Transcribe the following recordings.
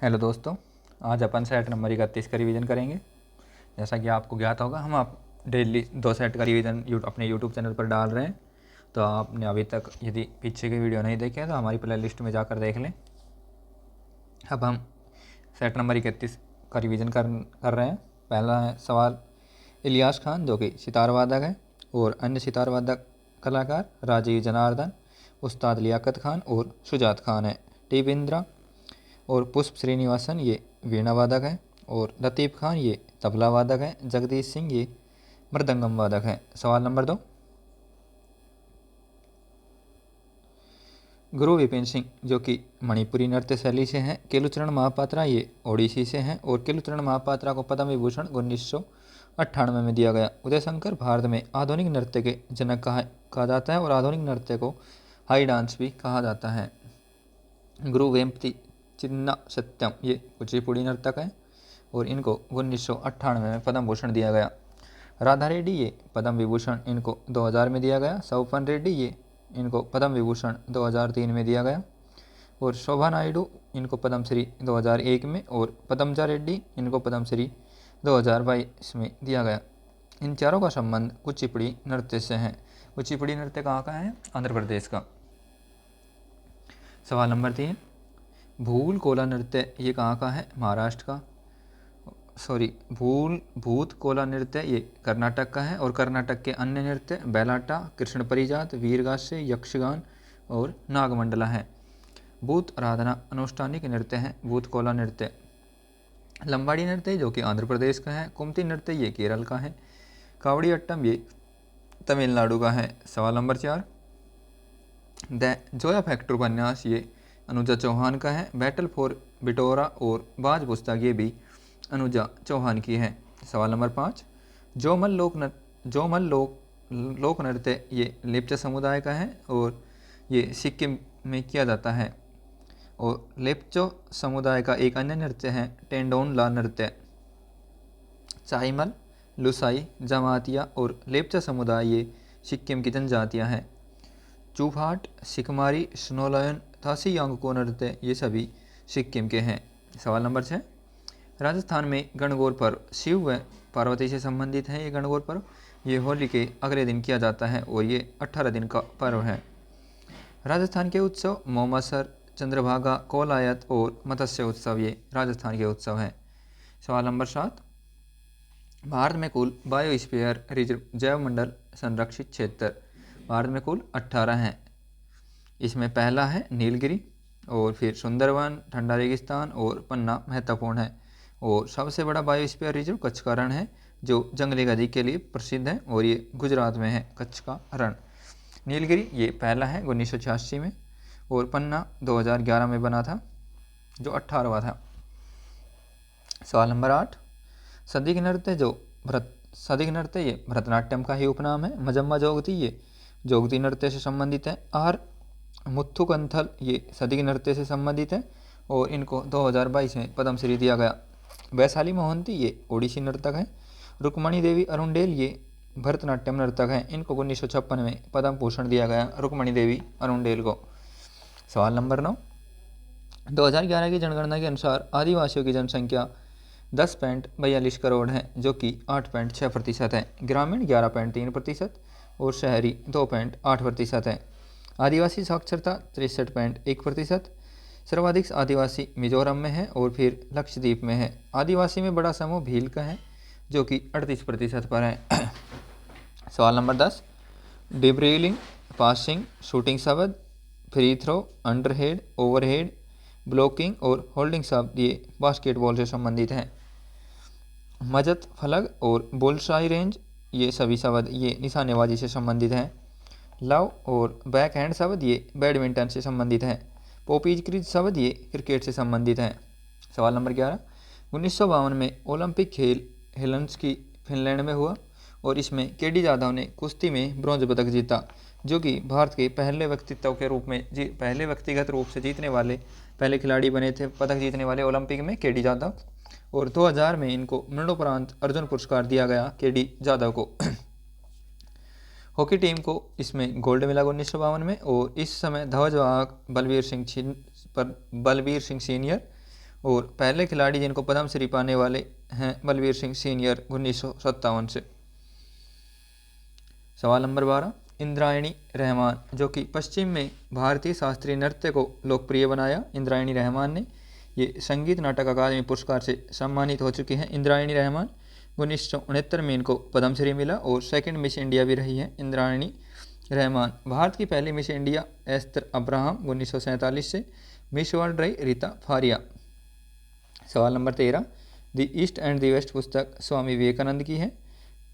Hello दोस्तों, आज अपन set number 31 का रिवीजन करेंगे। जैसा कि आपको ज्ञात होगा, हम आप डेली 2 सेट का रिवीजन अपने यूट्यूब चैनल पर डाल रहे हैं। तो आपने अभी तक यदि पीछे के वीडियो नहीं देखे हैं तो हमारी प्ले लिस्ट में जाकर देख लें। अब हम सेट नंबर 31 का रिवीजन कर रहे हैं। पहला है सवाल इलियास खान, जो कि सितार वादक है, और अन्य सितार वादक कलाकार राजीव जनार्दन, उस्ताद लियाकत खान और शुजात खान है। टी बिंद्रा और पुष्प श्रीनिवासन ये वीणा वादक है, और लतीफ़ खान ये तबला वादक है। जगदीश सिंह ये मृदंगम वादक है। सवाल नंबर 2, गुरु विपिन सिंह, जो कि मणिपुरी नृत्य शैली से हैं। केलुचरण महापात्रा ये ओडिसी से हैं, और केलुचरण महापात्रा को पद्म विभूषण 1998 में दिया गया। उदय शंकर भारत में आधुनिक नृत्य के जनक कहा जाता है, और आधुनिक नृत्य को हाई डांस भी कहा जाता है। गुरु वेम्पति चिन्ना सत्यम ये कुचिपुड़ी नर्तक है, और इनको 1998 में पद्म भूषण दिया गया। राधा रेड्डी ये पद्म विभूषण इनको 2000 में दिया गया। सौपन रेड्डी ये इनको पद्म विभूषण 2003 में दिया गया। और शोभा नायडू इनको पद्म श्री 2001 में, और पद्मजा रेड्डी इनको पद्म श्री 2022 में दिया गया। इन चारों का संबंध कुचिपुड़ी नृत्य से है। कुचिपुड़ी नृत्य कहाँ का है? आंध्र प्रदेश का। सवाल नंबर 3, भूल कोला नृत्य ये कहाँ का है? महाराष्ट्र का। भूत कोला नृत्य ये कर्नाटक का है, और कर्नाटक के अन्य नृत्य बैलाटा, कृष्ण परिजात, वीरगास्य, यक्षगान और नागमंडला है। भूत आराधना अनुष्ठानिक नृत्य है भूत कोला नृत्य। लंबाड़ी नृत्य जो कि आंध्र प्रदेश का है। कुमती नृत्य ये केरल का है। कावड़ी अट्टम ये तमिलनाडु का है। सवाल नंबर 4, द जोया फैक्टर उपन्यास ये अनुजा चौहान का है। बैटल फॉर बिटोरा और बाज पुस्तक ये भी अनुजा चौहान की है। सवाल नंबर 5, जोमल लोक नृत्य ये लेप्चा समुदाय का है, और ये सिक्किम में किया जाता है। और लेप्चो समुदाय का एक अन्य नृत्य है टेंडोनला नृत्य। चाईमल, लुसाई, जमातिया और लेप्चा समुदाय ये सिक्किम की जनजातियाँ हैं। चूफाट, सिकमारी, स्नोलयन, थासी यांगको नृत्य ये सभी सिक्किम के हैं। सवाल नंबर 6, राजस्थान में गणगौर पर्व शिव व पार्वती से संबंधित है। ये गणगौर पर्व ये होली के अगले दिन किया जाता है, और ये 18 दिन का पर्व है। राजस्थान के उत्सव मोमासर, चंद्रभागा, कोलायत और मत्स्य उत्सव ये राजस्थान के उत्सव हैं। सवाल नंबर 7, भारत में कुल बायोस्फीयर रिजर्व जैव मंडल संरक्षित क्षेत्र भारत में कुल 18 हैं। इसमें पहला है नीलगिरी, और फिर सुंदरवन, ठंडा रेगिस्तान और पन्ना महत्वपूर्ण है। और सबसे बड़ा बायोस्फीयर रिजर्व कच्छ का रण है, जो जंगली गधी के लिए प्रसिद्ध है, और ये गुजरात में है। कच्छ का रण नीलगिरी ये पहला है 1986 में, और पन्ना 2011 में बना था, जो 18वां था। सवाल नंबर 8, सदिक नृत्य ये भरतनाट्यम का ही उपनाम है। मजम्मा जोगती ये जोगती नृत्य से संबंधित है। आर मुथुकंथल ये सदिक नृत्य से संबंधित है, और इनको 2022 में पद्मश्री दिया गया। वैशाली मोहंती ये ओडिसी नर्तक हैं। रुक्मणी देवी अरुंडेल ये भरतनाट्यम नर्तक हैं। इनको 1956 में पद्म भूषण दिया गया रुक्मणी देवी अरुंडेल को। सवाल नंबर 9, 2011 की जनगणना के अनुसार आदिवासियों की जनसंख्या 10.42 करोड़ है, जो कि 8.6% है। ग्रामीण 11.3% और शहरी 2.8% है। आदिवासी साक्षरता 63.1%। सर्वाधिक आदिवासी मिजोरम में है, और फिर लक्षद्वीप में है। आदिवासी में बड़ा समूह भील का है, जो कि 38% पर है। सवाल नंबर 10, डिब्रीलिंग, पासिंग, शूटिंग शब्द, फ्री थ्रो, अंडरहेड, ओवरहेड, ब्लॉकिंग और होल्डिंग शब्द ये बास्केटबॉल से संबंधित हैं। मजत, फलक और बुलशाई रेंज ये सभी शब्द ये निशानेबाजी से संबंधित हैं। लव और बैक हैंड शब्द ये बैडमिंटन से संबंधित हैं। पोपीज क्रीज शब्द ये क्रिकेट से संबंधित हैं। सवाल नंबर 11, 1952 में ओलंपिक खेल हेलंस्की फिनलैंड में हुआ, और इसमें केडी जाधव ने कुश्ती में ब्रॉन्ज पदक जीता, जो कि भारत के पहले व्यक्तिगत रूप से जीतने वाले पहले खिलाड़ी बने थे। पदक जीतने वाले ओलंपिक में केडी जाधव, और 2000 में इनको मरणोपरांत अर्जुन पुरस्कार दिया गया केडी जाधव को। हॉकी टीम को इसमें गोल्ड मिला 1952 में, और इस समय ध्वजवाहक बलबीर सिंह सीनियर और पहले खिलाड़ी जिनको पद्मश्री पाने वाले हैं बलवीर सिंह सीनियर 1957 से। सवाल नंबर 12, इंद्रायणी रहमान जो कि पश्चिम में भारतीय शास्त्रीय नृत्य को लोकप्रिय बनाया, इंद्रायणी रहमान ने, ये संगीत नाटक अकादमी पुरस्कार से सम्मानित हो चुके हैं। इंद्रायणी रहमान 1969 में इनको पद्मश्री मिला और सेकंड मिस इंडिया भी रही है इंद्रायणी रहमान। भारत की पहली मिस इंडिया एस्तर अब्राहम 1947 से, मिस वर्ल्ड रही रीता फारिया। सवाल नंबर 13, the East and the West पुस्तक स्वामी विवेकानंद की है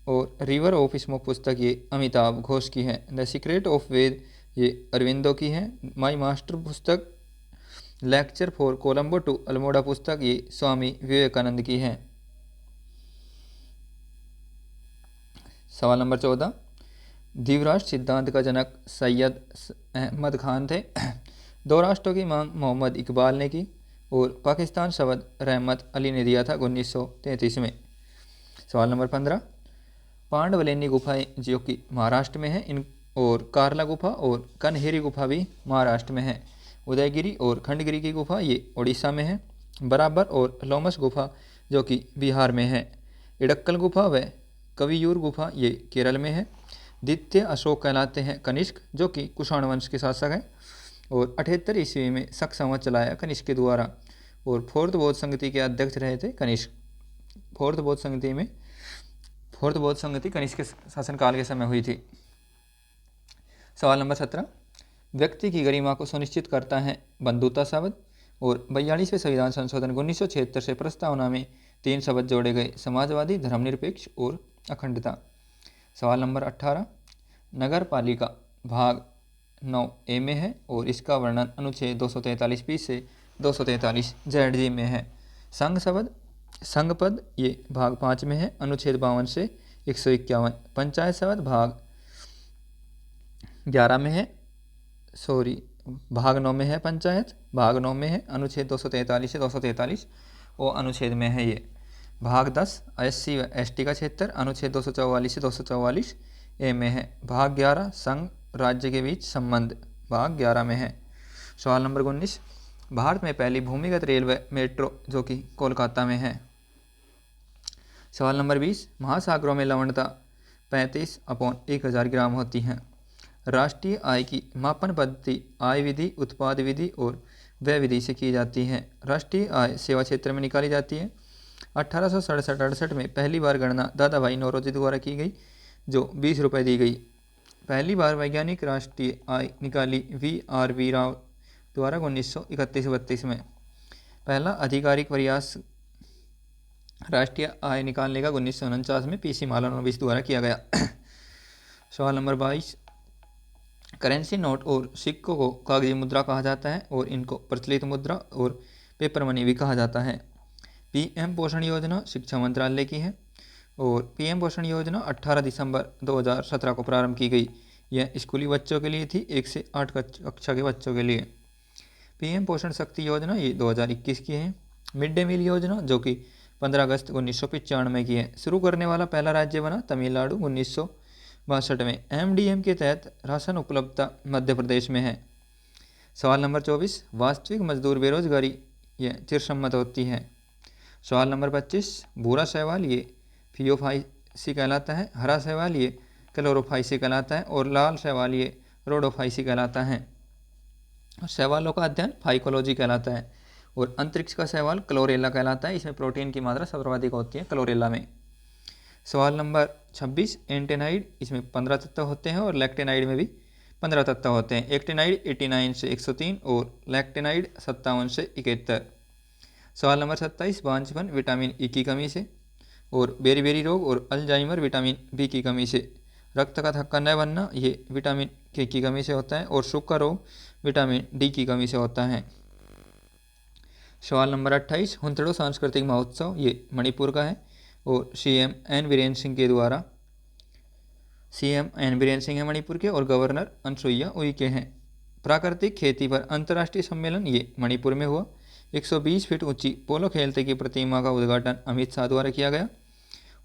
और रिवर ऑफ स्मोक पुस्तक ये अमिताभ घोष की है। द सीक्रेट ऑफ वेद ये अरविंदो की है। माई मास्टर पुस्तक lecture for Colombo to Almora पुस्तक ये स्वामी विवेकानंद की है। सवाल नंबर 14, द्विराष्ट्र सिद्धांत का जनक सैयद अहमद खान थे। दो राष्ट्रों की मांग मोहम्मद इकबाल ने की और पाकिस्तान शब्द रहमत अली ने दिया था 1933 में। सवाल नंबर 15, पांडवलेनी गुफाएं जो कि महाराष्ट्र में है, इन और कार्ला गुफा और कन्हेरी गुफा भी महाराष्ट्र में है। उदयगिरी और खंडगिरी की गुफा ये उड़ीसा में है। बराबर और लोमस गुफा जो कि बिहार में है। इडक्कल गुफा व कवियूर गुफा ये केरल में है। द्वितीय अशोक कहलाते हैं कनिष्क जो कि कुषाण वंश के शासक हैं और 78 ईस्वी में शक संवत चलाया कनिष्क के द्वारा और फोर्थ बौद्ध संगति के अध्यक्ष रहे थे कनिष्क। फोर्थ बौद्ध संगति कनिष्क के शासनकाल के समय हुई थी। सवाल नंबर 17, व्यक्ति की गरिमा को सुनिश्चित करता है बंधुता शब्द और 42वें संविधान संशोधन 1976 से प्रस्तावना में 3 शब्द जोड़े गए, समाजवादी, धर्मनिरपेक्ष और अखंडता। सवाल नंबर 18, नगर पालिका भाग 9A में है और इसका वर्णन अनुच्छेद 243B से 243ZG में है। संघ पद ये भाग 5 में है, अनुच्छेद 52 से 151। पंचायत शब्द भाग 11 में है, भाग 9 में है। पंचायत भाग 9 में है, अनुच्छेद 243 से 243 और अनुच्छेद में है ये। भाग 10 SC व ST का क्षेत्र, अनुच्छेद 244 से 244A में है। भाग 11 संघ राज्य के बीच संबंध, भाग 11 में है। सवाल नंबर 19, भारत में पहली भूमिगत रेलवे मेट्रो जो कि कोलकाता में है। सवाल नंबर 20, महासागरों में लवणता 35/1000 ग्राम होती है। राष्ट्रीय आय की मापन पद्धति आय विधि, उत्पाद विधि और व्यय विधि से की जाती है। राष्ट्रीय आय सेवा क्षेत्र में निकाली जाती है। 1867-68 में पहली बार गणना दादा भाई नौरोजी द्वारा की गई जो 20 रुपये दी गई। पहली बार वैज्ञानिक राष्ट्रीय आय निकाली VRV राव द्वारा 1931-32 में। पहला आधिकारिक प्रयास राष्ट्रीय आय निकालने का 1949 में PC मालानोबिस द्वारा किया गया। सवाल नंबर 22, करेंसी नोट और सिक्कों को कागजी मुद्रा कहा जाता है और इनको प्रचलित मुद्रा और पेपर मनी भी कहा जाता है। PM पोषण योजना शिक्षा मंत्रालय की है और PM पोषण योजना 18 दिसंबर 2017 को प्रारंभ की गई। यह स्कूली बच्चों के लिए थी, 1 से 8 कक्षा के बच्चों के लिए। PM पोषण शक्ति योजना ये 2021 की है। मिड डे मील योजना जो कि 15 अगस्त 1995 की है। शुरू करने वाला पहला राज्य बना तमिलनाडु 1962 में। MDM के तहत राशन उपलब्धता मध्य प्रदेश में है। सवाल नंबर 24, वास्तविक मजदूर बेरोजगारी यह चिरसम्मत होती है। सवाल नंबर 25, भूरा शैवाल ये फियोफाइसी कहलाता है, हरा शैवाल ये क्लोरोफाइसी कहलाता है और लाल शैवाल ये रोडोफाइसी कहलाता है। शैवालों का अध्ययन फाइकोलॉजी कहलाता है और अंतरिक्ष का शैवाल क्लोरेला कहलाता है। इसमें प्रोटीन की मात्रा सर्वाधिक होती है क्लोरेला में। सवाल नंबर 26, एंटेनाइड इसमें 15 तत्व होते हैं और लैक्टेनाइड में भी 15 तत्व होते हैं। एक्टेनाइड 89 से 103 और लैक्टेनाइड 57 से 71। सवाल नंबर 27, बांझपन विटामिन E की कमी से और बेरी रोग और अल्जाइमर विटामिन B की कमी से। रक्त का थक्का न बनना ये विटामिन K की कमी से होता है और शुक्र रोग विटामिन D की कमी से होता है। सवाल नंबर 28, हुंथड़ो सांस्कृतिक महोत्सव ये मणिपुर का है और CM N बीरेन सिंह के द्वारा। CM N बीरेन सिंह है मणिपुर के और गवर्नर अनसुईया उइके हैं। प्राकृतिक खेती पर अंतर्राष्ट्रीय सम्मेलन ये मणिपुर में हुआ। 120 फीट ऊंची पोलो खेलते की प्रतिमा का उद्घाटन अमित शाह द्वारा किया गया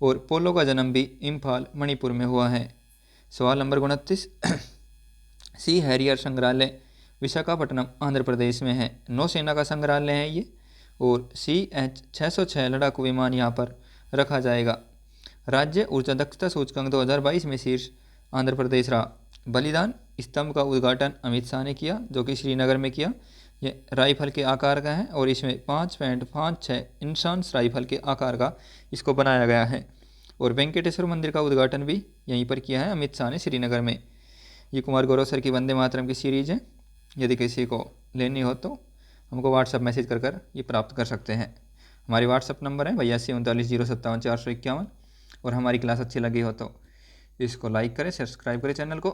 और पोलो का जन्म भी इम्फाल मणिपुर में हुआ है। सवाल नंबर 29, सी हैरियर संग्रहालय विशाखापट्टनम आंध्र प्रदेश में है। नौसेना का संग्रहालय है ये और CH-606 लड़ाकू विमान यहाँ पर रखा जाएगा। राज्य ऊर्जा दक्षता सूचकांक 2022 में शीर्ष आंध्र प्रदेश रहा। बलिदान स्तंभ का उद्घाटन अमित शाह ने किया, जो कि श्रीनगर में किया। ये राइफल के आकार का है और इसमें 5.56 इंसास राइफल के आकार का इसको बनाया गया है। और वेंकटेश्वर मंदिर का उद्घाटन भी यहीं पर किया है अमित शाह ने, श्रीनगर में। ये कुमार गौरव सर की वंदे मातरम की सीरीज़ है। यदि किसी को लेनी हो तो हमको व्हाट्सअप मैसेज कर ये प्राप्त कर सकते हैं। हमारी व्हाट्सअप नंबर है 8239075451। और हमारी क्लास अच्छी लगी हो तो इसको लाइक करें, सब्सक्राइब करें चैनल को।